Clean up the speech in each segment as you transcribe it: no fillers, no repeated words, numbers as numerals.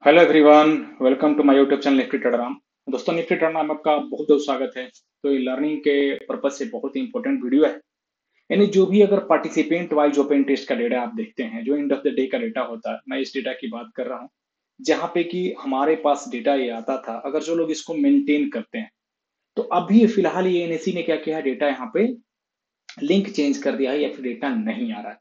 Hello everyone, welcome to my YouTube channel Nifty Trader Ram. दोस्तों, Nifty trader में आपका बहुत बहुत स्वागत है। तो ये लर्निंग के पर्पज से बहुत ही इंपॉर्टेंट वीडियो है। यानी जो भी अगर पार्टिसिपेंट वाइज ओपन टेस्ट का डेटा आप देखते हैं, जो एंड ऑफ द डे का डेटा होता है, मैं इस डेटा की बात कर रहा हूँ जहाँ पे कि हमारे पास डेटा ये आता था। अगर जो लोग इसको मेंटेन करते हैं, तो अभी फिलहाल ये एनएससी ने क्या किया है, डेटा यहाँ पे लिंक चेंज कर दिया है या फिर डेटा नहीं आ रहा है।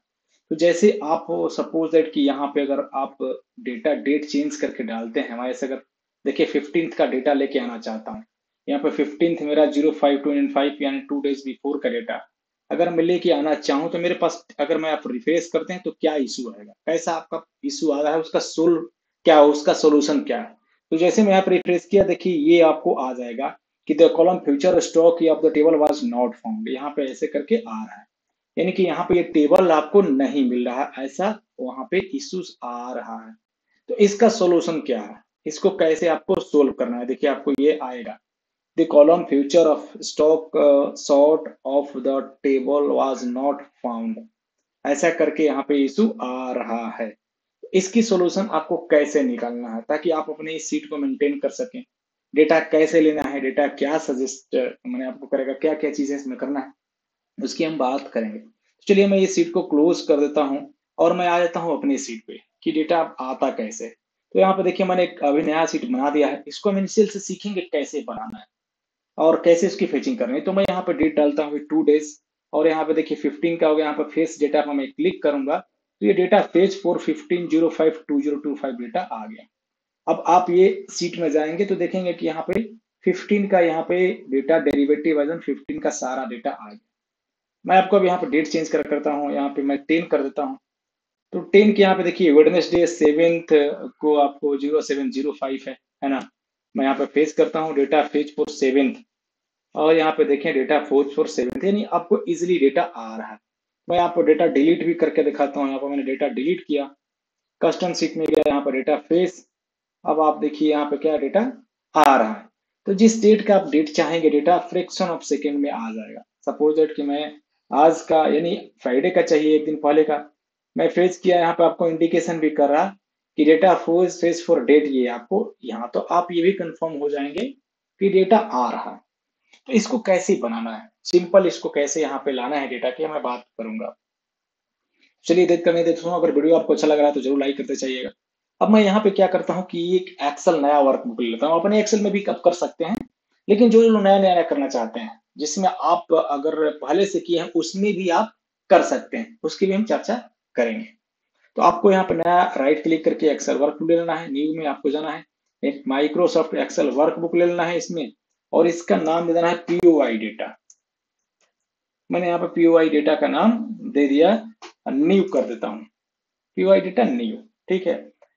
तो जैसे आप सपोज दैट कि यहाँ पे अगर आप डेटा डेट चेंज करके डालते हैं, हमारे से अगर देखिए 15th का डेटा लेके आना चाहता हूँ, यहाँ पे 15th मेरा 05/2 यानी 2 डेज बिफोर का डेटा अगर मैं लेके आना चाहूँ, तो मेरे पास अगर मैं आप रिफ्रेश करते हैं तो क्या इशू आएगा, कैसा आपका इशू आ रहा है, उसका सोल्व क्या है, उसका सोल्यूशन क्या है। तो जैसे मैं यहाँ पे रिफ्रेश किया, देखिए ये आपको आ जाएगा कि the column future stock of the table was not found, यहाँ पे ऐसे करके आ रहा है। यानी कि यहाँ पे ये टेबल आपको नहीं मिल रहा, ऐसा वहां पे इश्यूज आ रहा है। तो इसका सॉल्यूशन क्या है, इसको कैसे आपको सोल्व करना है, देखिए आपको ये आएगा the column future of stock sort of the table was not found, ऐसा करके यहाँ पे इशू आ रहा है। इसकी सॉल्यूशन आपको कैसे निकालना है ताकि आप अपने इस सीट को मेंटेन कर सकें, डेटा कैसे लेना है, डेटा क्या सजेस्ट मैंने आपको करेगा, क्या क्या चीजें इसमें करना है, उसकी हम बात करेंगे। तो चलिए मैं ये सीट को क्लोज कर देता हूँ और मैं आ जाता हूँ अपनी सीट पे कि डेटा आता कैसे। तो यहाँ पे देखिए मैंने एक अभी नया सीट बना दिया है, इसको हम इनिशियल से सीखेंगे कैसे बनाना है और कैसे इसकी फेचिंग करनी है। तो मैं यहाँ पे डेट डालता हूँ 2 डेज और यहाँ पे देखिए 15 का हो गया, यहाँ पे फेस डेटा पर मैं क्लिक करूंगा तो ये डेटा फेज फॉर 15/05/2025 डेटा आ गया। अब आप ये सीट में जाएंगे तो देखेंगे कि यहाँ पे 15 का यहाँ पे डेटा डेरिवेटिव वर्जन 15 का सारा डेटा आ गया। मैं आपको अब यहाँ पे डेट चेंज करता हूँ, यहाँ पे मैं 10 कर देता हूँ। तो 10 के यहाँ पे देखिए वेडनेसडे 7th को आपको 0705 है ना। मैं यहाँ पे फेच करता हूँ डेटा फेच फॉर 7th और यहाँ पे देखें डेटा फोर्थ फॉर 7th, यानी आपको इजिली डेटा आ रहा है। मैं आपको डेटा डिलीट भी करके दिखाता हूँ। यहाँ पे मैंने डेटा डिलीट किया, कस्टम सीट में गया, यहाँ पे डेटा फेस। अब आप देखिए यहाँ पे क्या डेटा आ रहा है। तो जिस डेट का आप डेट चाहेंगे, डेटा फ्रैक्शन ऑफ सेकेंड में आ जाएगा। सपोज डेट कि मैं आज का यानी फ्राइडे का चाहिए, एक दिन पहले का, मैं फेच किया, यहाँ पे आपको इंडिकेशन भी कर रहा कि data force fetch for date, ये आपको यहाँ तो आप ये भी कंफर्म हो जाएंगे कि डेटा आ रहा है। तो इसको कैसे बनाना है, सिंपल इसको कैसे यहाँ पे लाना है डेटा की मैं बात करूंगा। चलिए देख करने देता हूँ। अगर वीडियो आपको अच्छा लग रहा है तो जरूर लाइक करते चाहिएगा। अब मैं यहाँ पे क्या करता हूँ कि एक एक्सेल नया वर्कबुक ले लेता हूँ। अपने एक्सेल में भी कर सकते हैं, लेकिन जो लोग नया नया करना चाहते हैं, जिसमें आप अगर पहले से किए हैं उसमें भी आप कर सकते हैं, उसकी भी हम चर्चा करेंगे। तो आपको यहाँ पे नया राइट क्लिक करके एक्सेल वर्कबुक ले लेना है, न्यू में आपको जाना है, एक माइक्रोसॉफ्ट एक्सेल वर्कबुक ले लेना है इसमें, और इसका नाम दे देना है पीओआई डेटा। मैंने यहाँ पे पीओआई डेटा का नाम दे दिया, न्यू कर देता हूँ, पीओआई डेटा न्यू। ठीक है।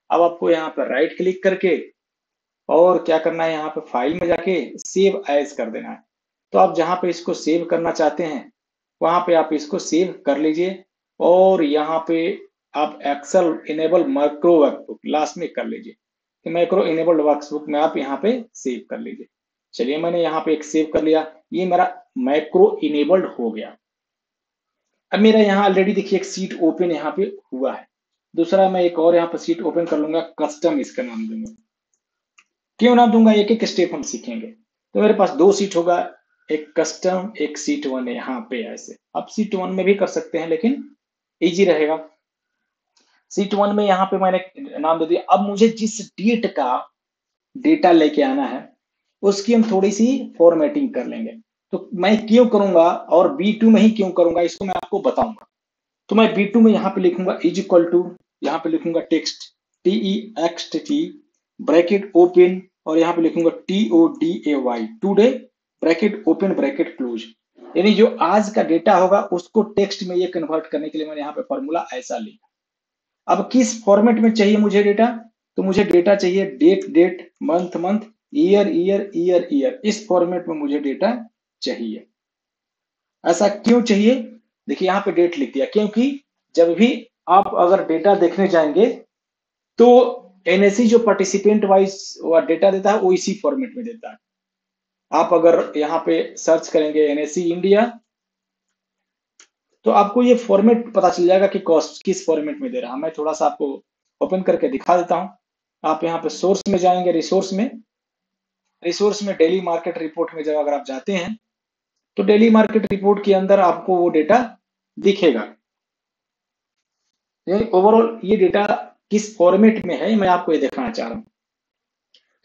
अब आपको यहाँ पर राइट क्लिक करके और क्या करना है, यहाँ पे फाइल में जाके सेव एज कर देना है। तो आप जहाँ पे इसको सेव करना चाहते हैं वहां पे आप इसको सेव कर लीजिए, और यहाँ पे आप Excel enable macro workbook last में कर लीजिए कि मैक्रो इनेबल्ड वर्कबुक में आप यहाँ पे सेव कर लीजिए। चलिए मैंने यहाँ पे एक सेव कर लिया, ये मेरा मैक्रो इनेबल्ड हो गया। अब मेरा यहाँ ऑलरेडी देखिए एक सीट ओपन यहाँ पे हुआ है। दूसरा मैं एक और यहाँ पर सीट ओपन कर लूंगा, कस्टम इसका नाम दूंगा। क्यों नाम दूंगा, एक एक स्टेप हम सीखेंगे। तो मेरे पास दो सीट होगा, एक कस्टम एक सीट वन है यहाँ पे ऐसे। अब सीट वन में भी कर सकते हैं लेकिन इजी रहेगा। सीट वन में यहाँ पे मैंने नाम दे दिया। अब मुझे जिस डेट का डेटा लेके आना है उसकी हम थोड़ी सी फॉर्मेटिंग कर लेंगे। तो मैं क्यों करूंगा और बी टू में ही क्यों करूंगा इसको मैं आपको बताऊंगा। तो मैं बी टू में यहाँ पे लिखूंगा इज इक्वल टू, यहाँ पे लिखूंगा टेक्स्ट TEXT ब्रैकेट ओपन, और यहाँ पे लिखूंगा TODAY today bracket open bracket close. यानी जो आज का डेटा होगा उसको टेक्स्ट में ये कन्वर्ट करने के लिए मैंने यहाँ पे फॉर्मूला ऐसा लिखा। अब किस फॉर्मेट में चाहिए मुझे डेटा, तो मुझे डेटा चाहिए date date, month month, year year, year year, इस फॉर्मेट में मुझे डेटा चाहिए। ऐसा क्यों चाहिए, देखिए यहाँ पे डेट लिख दिया, क्योंकि जब भी आप अगर डेटा देखने जाएंगे तो एनएससी जो पार्टिसिपेंट वाइज डेटा देता है वो इसी फॉर्मेट में देता है। आप अगर यहाँ पे सर्च करेंगे एनएससी इंडिया तो आपको ये फॉर्मेट पता चल जाएगा कि कॉस्ट किस फॉर्मेट में दे रहा है। मैं थोड़ा सा आपको ओपन करके दिखा देता हूँ। आप यहाँ पे सोर्स में जाएंगे, रिसोर्स में डेली मार्केट रिपोर्ट में जब अगर आप जाते हैं तो डेली मार्केट रिपोर्ट के अंदर आपको वो डेटा दिखेगा। यानी ओवरऑल ये डेटा किस फॉर्मेट में है मैं आपको ये दिखाना चाह रहा हूँ।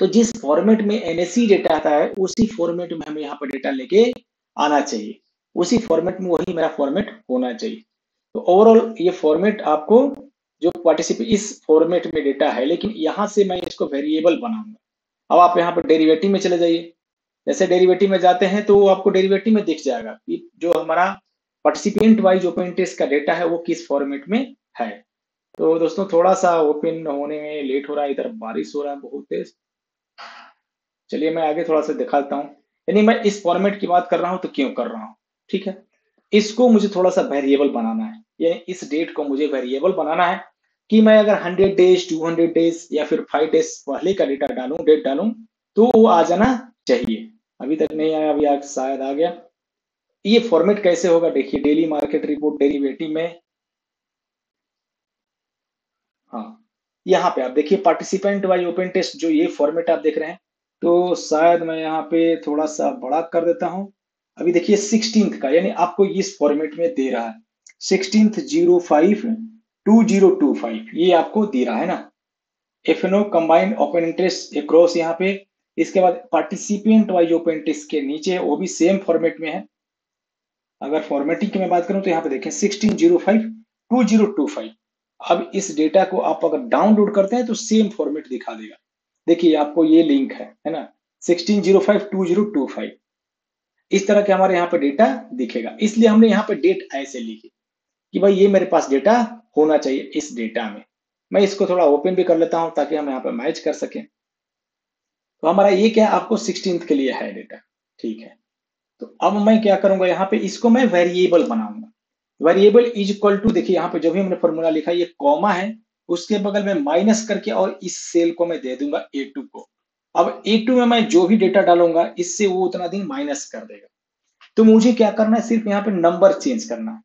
तो जिस फॉर्मेट में एनएससी डेटा आता है उसी फॉर्मेट में हमें यहाँ पर डेटा लेके आना चाहिए, उसी फॉर्मेट में वही मेरा फॉर्मेट होना चाहिए। तो ओवरऑल ये फॉर्मेट आपको जो पार्टिसिपेट इस फॉर्मेट में डेटा है, लेकिन यहाँ से मैं इसको वेरिएबल बनाऊंगा। अब आप यहाँ पर डेरिवेटिव में चले जाइए। जैसे डेरिवेटिव में जाते हैं तो आपको डेरिवेटिव में दिख जाएगा कि जो हमारा पार्टिसिपेंट वाइज ओपन टेस्ट का डेटा है वो किस फॉर्मेट में है। तो दोस्तों थोड़ा सा ओपन होने में लेट हो रहा है, इधर बारिश हो रहा है बहुत तेज। चलिए मैं आगे थोड़ा सा दिखाता हूँ। यानी मैं इस फॉर्मेट की बात कर रहा हूँ तो क्यों कर रहा हूँ, ठीक है। इसको मुझे थोड़ा सा वेरिएबल बनाना है, यानी इस डेट को मुझे वेरिएबल बनाना है कि मैं अगर 100 डेज 200 डेज या फिर 5 डेज पहले का डेटा डालूं, डेट डालूं, तो वो आ जाना चाहिए। अभी तक नहीं आया, अभी आज शायद आ गया। ये फॉर्मेट कैसे होगा देखिए, डेली मार्केट रिपोर्ट डेरिवेटिव में, हाँ यहाँ पे आप देखिए पार्टिसिपेंट वाई ओपन टेस्ट, जो ये फॉर्मेट आप देख रहे हैं। तो शायद मैं यहाँ पे थोड़ा सा बड़ा कर देता हूँ। अभी देखिए 16th का, यानी आपको इस फॉर्मेट में दे रहा है 16/05/2025, ये आपको दे रहा है ना। FNO combined open interest across यहाँ पे। इसके बाद पार्टिसिपेंट वाइज ओपन इंटरेस्ट के नीचे वो भी सेम फॉर्मेट में है। अगर फॉर्मेटिंग की मैं बात करूं तो यहाँ पे देखें 16/05/2025। अब इस डेटा को आप अगर डाउनलोड करते हैं तो सेम फॉर्मेट दिखा देगा। देखिए आपको ये लिंक है ना, 16/05/2025। इस तरह के हमारे यहाँ पे डेटा दिखेगा, इसलिए हमने यहाँ पे डेट ऐसे लिखी कि भाई ये मेरे पास डेटा होना चाहिए इस डेटा में। मैं इसको थोड़ा ओपन भी कर लेता हूं ताकि हम यहाँ पे मैच कर सकें। तो हमारा ये क्या आपको 16th के लिए है डेटा, ठीक है। तो अब मैं क्या करूंगा, यहाँ पे इसको मैं वेरिएबल बनाऊंगा। वेरिएबल इज इक्वल टू, देखिए यहाँ पे जो भी हमने फॉर्मूला लिखा है ये कॉमा है, उसके बगल में माइनस करके और इस सेल को मैं दे दूंगा A2 को। अब A2 में मैं जो भी डेटा डालूंगा इससे वो उतना दिन माइनस कर देगा। तो मुझे क्या करना है, सिर्फ यहाँ पे नंबर चेंज करना है,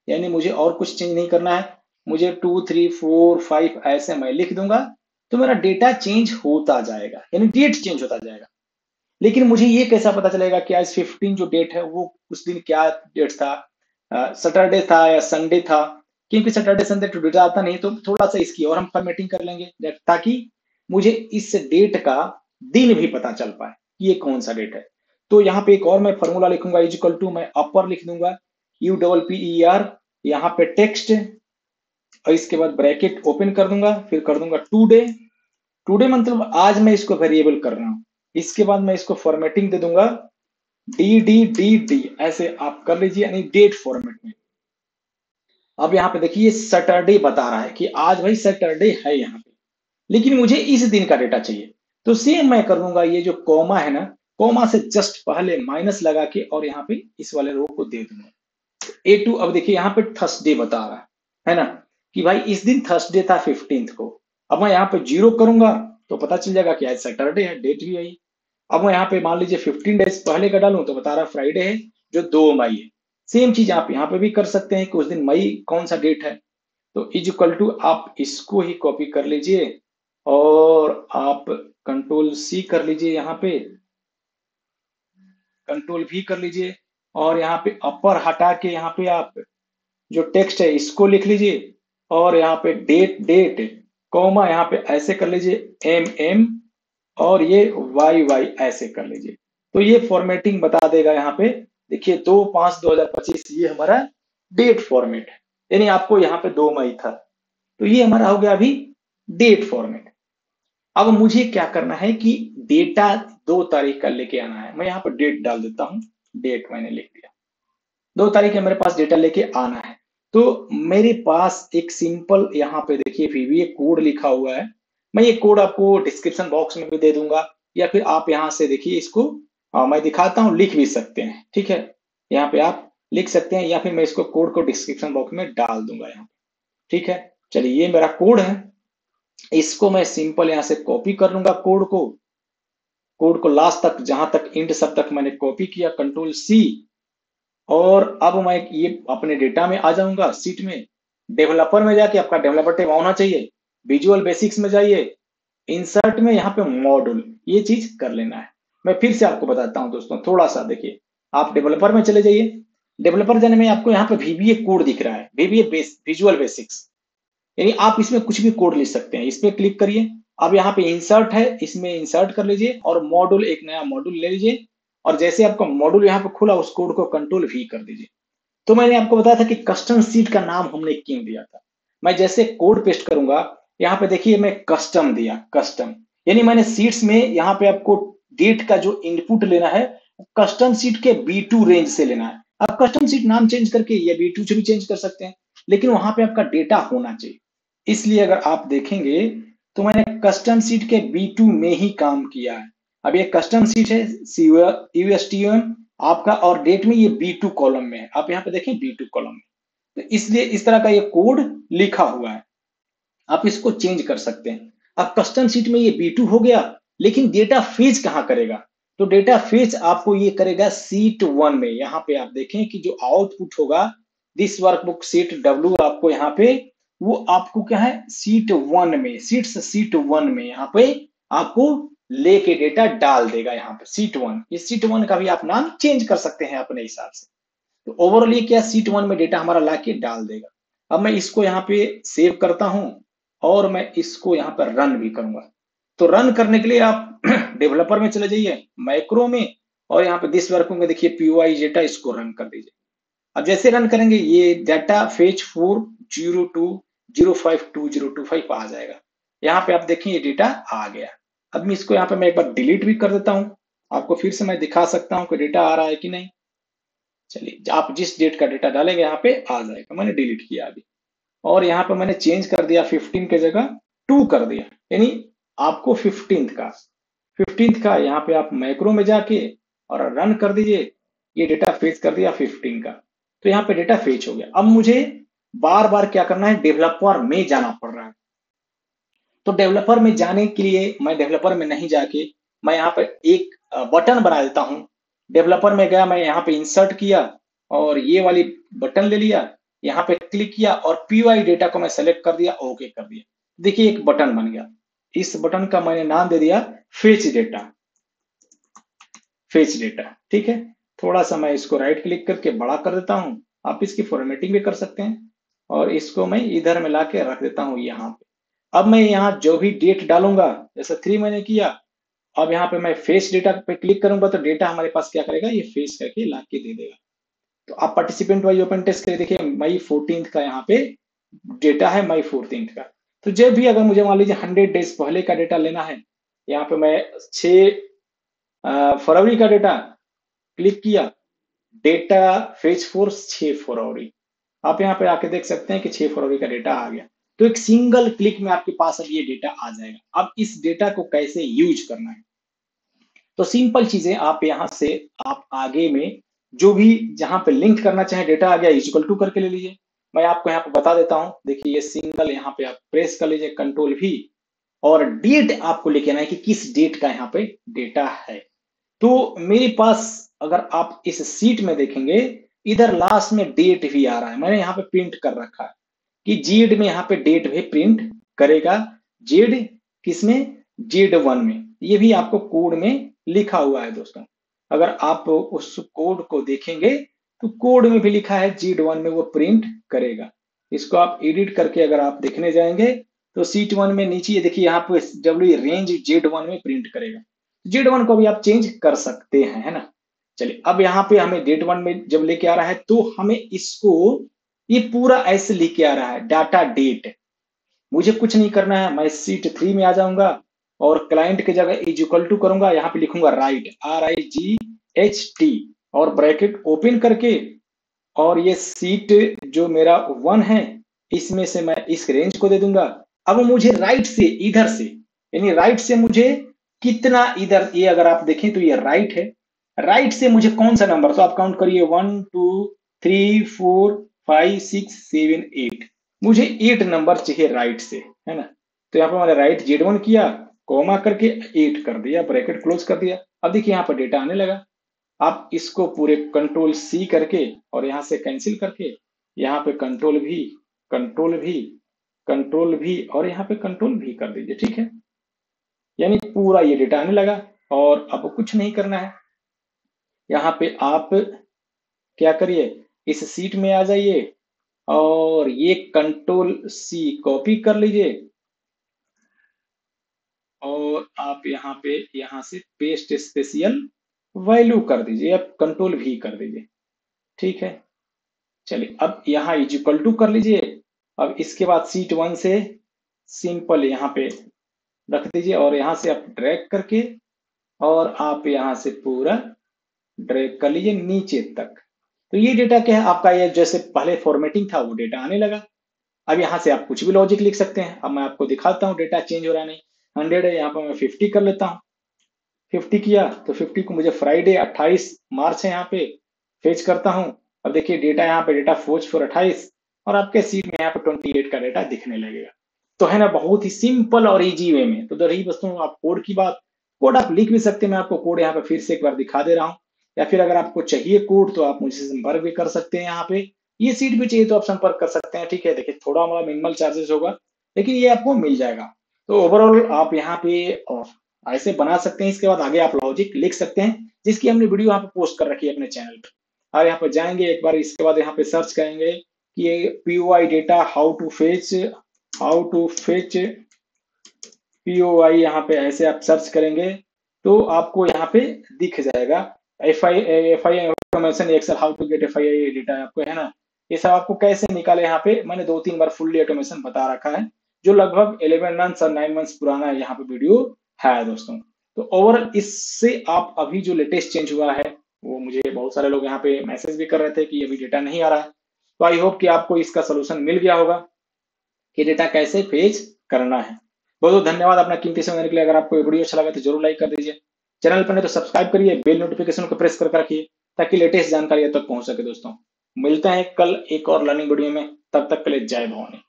यानी मुझे और कुछ चेंज नहीं करना है। मुझे 2 3 4 5 ऐसे मैं लिख दूंगा तो मेरा डेटा चेंज होता जाएगा, यानी डेट चेंज होता जाएगा। लेकिन मुझे ये कैसा पता चलेगा कि आज 15 जो डेट है वो उस दिन क्या डेट था, सैटरडे था या संडे था। क्योंकि सैटरडे संडे तो डेटा आता नहीं, तो थोड़ा सा इसकी और हम फॉर्मेटिंग कर लेंगे ताकि मुझे इस डेट का दिन भी पता चल पाए कि ये कौन सा डेट है। तो यहाँ पे एक और मैं फॉर्मूला लिखूंगा, इज इक्वल टू, मैं अपर लिख दूंगा UPPER, यहाँ पे टेक्स्ट, और इसके बाद ब्रैकेट ओपन कर दूंगा, फिर कर दूंगा टुडे। टुडे मतलब आज मैं इसको वेरिएबल कर रहा हूँ। इसके बाद मैं इसको फॉर्मेटिंग दे दूंगा DDDD, ऐसे आप कर लीजिए, यानी डेट फॉर्मेट में। अब यहाँ पे देखिए सैटरडे बता रहा है कि आज भाई सैटरडे है यहाँ पे, लेकिन मुझे इस दिन का डेटा चाहिए। तो सेम मैं कर दूंगा, ये जो कॉमा है ना, कॉमा से जस्ट पहले माइनस लगा के और यहाँ पे इस वाले रो को दे दूंगा A2। अब देखिए यहाँ पे थर्सडे बता रहा है ना, कि भाई इस दिन थर्सडे था 15th को। अब मैं यहाँ पे 0 करूंगा तो पता चल जाएगा कि आज सैटरडे है, डेट भी आई। अब मैं यहाँ पे मान लीजिए 15 डेज पहले का डालूं तो बता रहा फ्राइडे है, जो 2 मई है। सेम चीज आप यहाँ पे भी कर सकते हैं कि उस दिन मई कौन सा डेट है। तो इज इक्वल टू, आप इसको ही कॉपी कर लीजिए और आप कंट्रोल C कर लीजिए, यहाँ पे कंट्रोल V कर लीजिए, और यहाँ पे अपर हटा के यहाँ पे आप जो टेक्स्ट है इसको लिख लीजिए, और यहाँ पे डेट डेट कॉमा यहाँ पे ऐसे कर लीजिए MM, और ये YY ऐसे कर लीजिए। तो ये फॉर्मेटिंग बता देगा यहाँ पे। देखिए 2/5/2025 ये हमारा डेट फॉर्मेट है, यानी आपको यहाँ पे 2 मई था, तो ये हमारा हो गया अभी डेट फॉर्मेट। अब मुझे क्या करना है कि डेटा 2 तारीख का लेके आना है। मैं यहाँ पर डेट डाल देता हूँ, डेट मैंने लिख दिया, 2 तारीख है मेरे पास डेटा लेके आना है। तो मेरे पास एक सिंपल यहाँ पे देखिए VBA कोड लिखा हुआ है। मैं ये कोड आपको डिस्क्रिप्शन बॉक्स में भी दे दूंगा, या फिर आप यहाँ से देखिए इसको, मैं दिखाता हूँ, लिख भी सकते हैं, ठीक है। यहाँ पे आप लिख सकते हैं, या फिर मैं इसको कोड को डिस्क्रिप्शन बॉक्स में डाल दूंगा यहाँ पे, ठीक है। चलिए ये मेरा कोड है, इसको मैं सिंपल यहाँ से कॉपी कर लूंगा कोड को लास्ट तक, जहां तक इंड सब तक मैंने कॉपी किया, कंट्रोल C। और अब मैं ये अपने डेटा में आ जाऊंगा, सीट में डेवलपर में जाके, आपका डेवलपर टैब होना चाहिए, विजुअल बेसिक्स में जाइए, इंसर्ट में यहाँ पे मॉड्यूल, ये चीज कर लेना है। मैं फिर से आपको बताता हूँ दोस्तों, थोड़ा सा देखिए। आप डेवलपर में चले जाइए। डेवलपर जाने में आपको यहाँ पे VBA कोड दिख रहा है, VBA विजुअल बेसिक्स, यानी आप इसमें कुछ भी कोड लिख सकते हैं। इस पे क्लिक करिए। अब यहाँ पे इंसर्ट है, इसमें इंसर्ट कर लीजिए और मॉड्यूल, एक नया मॉड्यूल ले लीजिए। और जैसे आपका मॉड्यूल यहाँ पे खुला, उस कोड को कंट्रोल V कर दीजिए। तो मैंने आपको बताया था कि कस्टम सीट का नाम हमने क्यों दिया था। मैं जैसे कोड पेस्ट करूंगा, यहाँ पे देखिए मैं कस्टम दिया, कस्टम, यानी मैंने सीट्स में यहाँ पे आपको डेट का जो इनपुट लेना है, कस्टम सीट के B2 रेंज से लेना है। आप कस्टम सीट नाम चेंज करके या B2 से भी चेंज कर सकते हैं, लेकिन वहां पे आपका डेटा होना चाहिए। इसलिए अगर आप देखेंगे तो मैंने कस्टम सीट के B2 में ही काम किया है। अब ये कस्टम सीट है USTM आपका, और डेट में ये B2 कॉलम में है। आप यहाँ पे देखें B2 कॉलम में, तो इसलिए इस तरह का ये कोड लिखा हुआ है। आप इसको चेंज कर सकते हैं। अब कस्टम सीट में ये B2 हो गया, लेकिन डेटा फेच कहां करेगा? तो डेटा फेच आपको ये करेगा सीट 1 में। यहाँ पे आप देखें कि जो आउटपुट होगा, दिस वर्कबुक सीट W, आपको यहाँ पे वो आपको क्या है, सीट 1 में, सीट 1 में यहाँ पे आपको लेके डेटा डाल देगा। यहाँ पे सीट 1, इस सीट 1 का भी आप नाम चेंज कर सकते हैं अपने हिसाब से। तो ओवरऑल ये क्या, सीट 1 में डेटा हमारा लाके डाल देगा। अब मैं इसको यहाँ पे सेव करता हूं और मैं इसको यहाँ पर रन भी करूंगा। तो रन करने के लिए आप डेवलपर में चले जाइए, मैक्रो में, और यहाँ पे दिस वर्क में देखिए PY डेटा, इसको रन कर दीजिए। अब जैसे रन करेंगे, ये डाटा फेच 402052025 आ जाएगा। यहाँ पे आप देखें ये डेटा आ गया। अब मैं इसको यहाँ पे मैं एक बार डिलीट भी कर देता हूँ, आपको फिर से मैं दिखा सकता हूँ कि डेटा आ रहा है कि नहीं। चलिए, आप जिस डेट का डेटा डालेंगे यहाँ पे आ जाएगा। मैंने डिलीट किया अभी, और यहाँ पे मैंने चेंज कर दिया, 15 के जगह 2 कर दिया, यानी आपको 15th का यहाँ पे आप मैक्रो में जाके और रन कर दीजिए। ये डेटा फेच कर दिया 15 का, तो यहाँ पे डेटा फेच हो गया। अब मुझे बार बार क्या करना है, डेवलपर में जाना पड़ रहा है। तो डेवलपर में जाने के लिए मैं डेवलपर में नहीं जाके, मैं यहाँ पे एक बटन बना देता हूँ। डेवलपर में गया, मैं यहाँ पे इंसर्ट किया और ये वाली बटन ले लिया, यहाँ पे क्लिक किया और PY डेटा को मैं सेलेक्ट कर दिया, ओके कर दिया। देखिए एक बटन बन गया। इस बटन का मैंने नाम दे दिया फेच डेटा, फेच डेटा, ठीक है। थोड़ा सा मैं इसको राइट क्लिक करके बड़ा कर देता हूँ। आप इसकी फॉर्मेटिंग भी कर सकते हैं, और इसको मैं इधर में लाके रख देता हूँ यहाँ पे। अब मैं यहाँ जो भी डेट डालूंगा, जैसे 3 मैंने किया, अब यहाँ पे मैं फेच डेटा पे क्लिक करूंगा तो डेटा हमारे पास क्या करेगा, ये फेच करके ला के दे देगा। तो आप पार्टिसिपेंट वाइज ओपन टेस्ट करके देखिए, मई 14 का यहाँ पे डेटा है, मई 14 का। तो जब भी अगर मुझे मान लीजिए 100 डेज पहले का डेटा लेना है, यहाँ पे मैं 6 फरवरी का डेटा क्लिक किया, डेटा फेच फॉर 6 फरवरी। आप यहाँ पे आके देख सकते हैं कि 6 फरवरी का डेटा आ गया। तो एक सिंगल क्लिक में आपके पास अब ये डेटा आ जाएगा। अब इस डेटा को कैसे यूज करना है, तो सिंपल चीजें आप यहाँ से, आप आगे में जो भी जहां पे लिंक करना चाहे, डेटा आ गया इक्वल टू करके ले लीजिए। मैं आपको यहाँ पे बता देता हूँ, देखिए ये सिंगल यहाँ पे आप प्रेस कर लीजिए, कंट्रोल V, और डेट आपको लेके आना है कि किस डेट का यहाँ पे डेटा है। तो मेरे पास अगर आप इस सीट में देखेंगे, इधर लास्ट में डेट भी आ रहा है, मैंने यहाँ पे प्रिंट कर रखा है कि जेड में यहाँ पे डेट भी प्रिंट करेगा। जेड किसमें, Z1 में, ये भी आपको कोड में लिखा हुआ है दोस्तों। अगर आप उस कोड को देखेंगे तो कोड में भी लिखा है Z1 में वो प्रिंट करेगा। इसको आप एडिट करके अगर आप देखने जाएंगे तो सीट 1 में नीचे देखिए यहाँ पे W रेंज Z1 में प्रिंट करेगा। Z1 को भी आप चेंज कर सकते हैं, है ना। चलिए, अब यहाँ पे हमें डेट 1 में जब लेके आ रहा है तो हमें इसको, ये पूरा ऐसे लेके आ रहा है डाटा डेट। मुझे कुछ नहीं करना है, मैं सीट 3 में आ जाऊंगा और क्लाइंट की जगह इज इक्वल टू करूंगा, यहाँ पे लिखूंगा राइट, RIGHT, और ब्रैकेट ओपन करके, और ये सीट जो मेरा 1 है, इसमें से मैं इस रेंज को दे दूंगा। अब मुझे राइट से, इधर से, यानी राइट से मुझे कितना, इधर ये अगर आप देखें तो ये राइट है, राइट से मुझे कौन सा नंबर, तो आप काउंट करिए 1 2 3 4 5 6 7 8, मुझे 8 नंबर चाहिए राइट से, है ना। तो यहाँ पे मैंने राइट Z1 किया, कॉमा करके 8 कर दिया, ब्रैकेट क्लोज कर दिया। अब देखिए यहाँ पर डेटा आने लगा। आप इसको पूरे कंट्रोल C करके और यहाँ से कैंसिल करके, यहाँ पे control V, control V, control V, और यहाँ पे कंट्रोल V कर दीजिए, ठीक है। यानी पूरा ये डेटा आने लगा। और अब कुछ नहीं करना है, यहाँ पे आप क्या करिए, इस सीट में आ जाइए और ये कंट्रोल सी कॉपी कर लीजिए और आप यहाँ पे यहाँ से पेस्ट स्पेशल वैल्यू कर दीजिए, आप कंट्रोल भी कर दीजिए। ठीक है, चलिए अब यहाँ इज इक्वल टू कर लीजिए। अब इसके बाद सीट 1 से सिंपल यहाँ पे रख दीजिए और यहाँ से आप ड्रैग करके और आप यहाँ से पूरा ड्रैग कर लीजिए नीचे तक। तो ये डेटा क्या है आपका, ये जैसे पहले फॉर्मेटिंग था वो डेटा आने लगा। अब यहाँ से आप कुछ भी लॉजिक लिख सकते हैं। अब मैं आपको दिखाता हूँ डेटा चेंज हो रहा है नहीं। 100 है, यहाँ पर मैं 50 कर लेता हूँ। 50 किया तो 50 को मुझे फ्राइडे 28 मार्च है यहाँ पे फेच करता हूँ। अब देखिए डेटा यहाँ पे डेटा फोच फॉर 28 और आपके सीट में यहाँ पे 28 का डेटा दिखने लगेगा। तो है ना, बहुत ही सिंपल और इजी वे में। तो रही दोस्तों आप कोड की बात, कोड आप लिख भी सकते हैं। मैं आपको कोड यहाँ पे फिर से एक बार दिखा दे रहा हूँ, या फिर अगर आपको चाहिए कोड तो आप मुझसे संपर्क भी कर सकते हैं। यहाँ पे ये सीट भी चाहिए तो आप संपर्क कर सकते हैं। ठीक है, देखिए थोड़ा हमारा मिनिमल चार्जेस होगा लेकिन ये आपको मिल जाएगा। तो ओवरऑल आप यहाँ पे ऐसे बना सकते हैं। इसके बाद आगे आप लॉजिक लिख सकते हैं जिसकी हमने वीडियो यहाँ पे पोस्ट कर रखी है अपने चैनल पे। और यहाँ पे जाएंगे एक बार, इसके बाद यहाँ पे सर्च करेंगे कि ये POI data how to fetch POI, यहाँ पे ऐसे आप सर्च करेंगे तो आपको यहाँ पे दिख जाएगा। FI automation Excel how to get FI data आपको, है ना, ये सब आपको कैसे निकाले। यहाँ पे मैंने 2-3 बार फुल्ली ऑटोमेशन बता रखा है जो लगभग 11 मंथ्स और 9 मंथ्स पुराना यहाँ पे वीडियो है दोस्तों। तो ओवरऑल इससे आप अभी जो लेटेस्ट चेंज हुआ है वो, मुझे बहुत सारे लोग यहाँ पे मैसेज भी कर रहे थे कि अभी डेटा नहीं आ रहा है। तो आई होप कि आपको इसका सोल्यूशन मिल गया होगा कि डेटा कैसे फेच करना है। बहुत बहुत धन्यवाद अपना कीमती समय देने के लिए। अगर आपको ये वीडियो अच्छा लगा तो जरूर लाइक कर दीजिए, चैनल पर नहीं तो सब्सक्राइब करिए, बेल नोटिफिकेशन को प्रेस कर रखिए ताकि लेटेस्ट जानकारी तक पहुंच सके। दोस्तों मिलते हैं कल एक और लर्निंग वीडियो में, तब तक के लिए जय भवानी।